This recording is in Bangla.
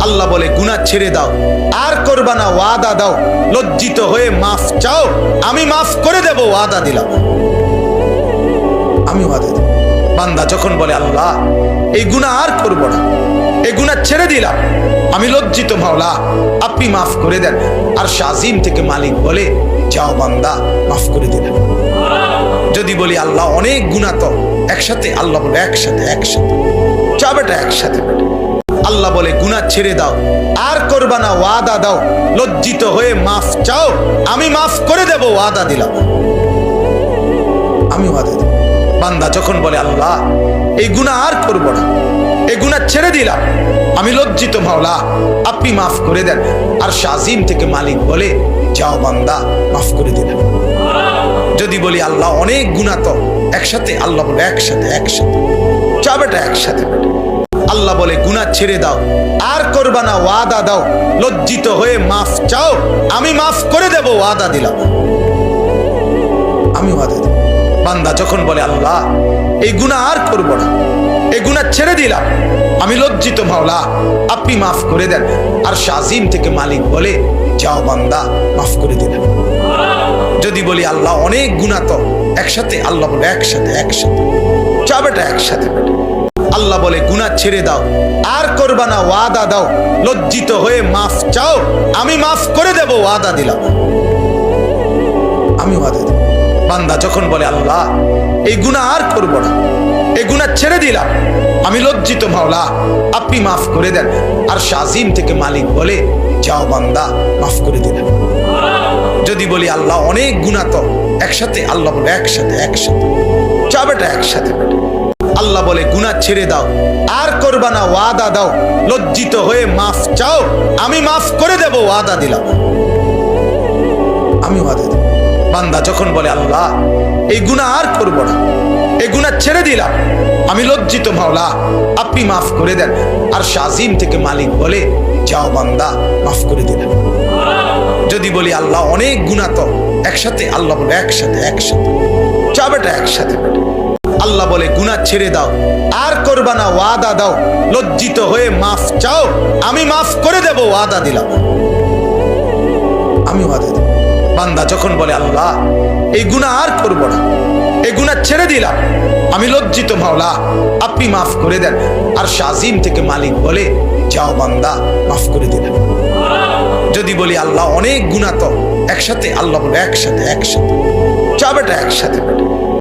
আল্লাহ বলে গুনাহ ছেড়ে দাও, আর করবা না, ওয়াদা দাও, লজ্জিত হয়ে মাফ চাও, আমি মাফ করে দেব, ওয়াদা দিলাম, আমি ওয়াদা দেব। বান্দা যখন বলে আল্লাহ এই গুনাহ আর করব না, এই গুনাহ ছেড়ে দিলাম, আমি লজ্জিত মাওলা, আপনি মাফ করে দেন। আর শাজিম থেকে মালিক বলে যাও বান্দা, মাফ করে দিলেন। যদি বলি আল্লাহ অনেক গুনাহ তো একসাথে, আল্লাহ বলে একসাথে একসাথে চা বেটা একসাথে। আল্লাহ বলে গুনাহ ছেড়ে দাও, আর করবা না, ওয়াদা দাও, লজ্জিত হয়ে মাফ চাও, আমি মাফ করে দেব, ওয়াদা দিলাম, আমি ওয়াদা দেব। বান্দা যখন বলে আল্লাহ এই গুনাহ আর করব না, এই গুনাহ ছেড়ে দিলাম, আমি লজ্জিত মাওলা, আপনি মাফ করে দেন। আর শাজিম থেকে মালিক বলে যাও বান্দা, মাফ করে দিলেন। যদি বলি আল্লাহ অনেক গুনাহ তো একসাথে, আল্লাহ বলে একসাথে একসাথে চা বেটা একসাথে। আল্লাহ বলে গুনাহ ছেড়ে দাও, আর করবা না, ওয়াদা দাও, লজ্জিত হয়ে মাফ চাও, আমি মাফ করে দেব, ওয়াদা দিলাম, আমি ওয়াদা দেব। বান্দা যখন বলে আল্লাহ এই গুনাহ আর করব না, এই গুনাহ ছেড়ে দিলাম, আমি লজ্জিত মাওলা, আপনি মাফ করে দেন। আর শাজিম থেকে মালিক বলে যাও বান্দা, মাফ করে দিলেন। যদি বলি আল্লাহ অনেক গুনাহ তো একসাথে, আল্লাহ বলে একসাথে একসাথে চা বেটা একসাথে। আল্লাহ বলে গুনাহ ছেড়ে দাও, আর করবা না, ওয়াদা দাও, লজ্জিত হয়ে মাফ চাও, আমি মাফ করে দেব, ওয়াদা দিলাম, আমি ওয়াদা দেব। বান্দা যখন বলে আল্লাহ এই গুনাহ আর করব না, এই গুনাহ ছেড়ে দিলাম, আমি লজ্জিত মাওলা, আপনি মাফ করে দেন। আর শাজিম থেকে মালিক বলে যাও বান্দা, মাফ করে দিলেন। যদি বলি আল্লাহ অনেক গুনাহ তো একসাথে, আল্লাহ বলে একসাথে একসাথে চা বেটা একসাথে। আল্লাহ বলে গুনাহ ছেড়ে দাও, আর করবা না, ওয়াদা দাও, লজ্জিত হয়ে মাফ চাও, আমি মাফ করে দেব, ওয়াদা দিলাম, আমি ওয়াদা দেব। বান্দা যখন বলে আল্লাহ এই গুনাহ আর করব না, এই গুনাহ ছেড়ে দিলাম, আমি লজ্জিত মাওলা, আপনি মাফ করে দেন। আর শাজিম থেকে মালিক বলে যাও বান্দা, মাফ করে দিলেন। যদি বলি আল্লাহ অনেক গুনাহ তো একসাথে, আল্লাহ বলে একসাথে একসাথে চা বেটা একসাথে। আল্লাহ বলে গুনাহ ছেড়ে দাও, আর করবা না, ওয়াদা দাও, লজ্জিত হয়ে মাফ চাও, আমি মাফ করে দেব, ওয়াদা দিলাম, আমি ওয়াদা দেব। বান্দা যখন বলে আল্লাহ এই গুনাহ আর করব না, এই গুনাহ ছেড়ে দিলাম, আমি লজ্জিত মাওলা, আপনি মাফ করে দেন। আর শাজিম থেকে মালিক বলে যাও বান্দা, মাফ করে দিলেন। যদি বলি আল্লাহ অনেক গুনাহ তো একসাথে, আল্লাহ বলে একসাথে একসাথে চা বেটা একসাথে।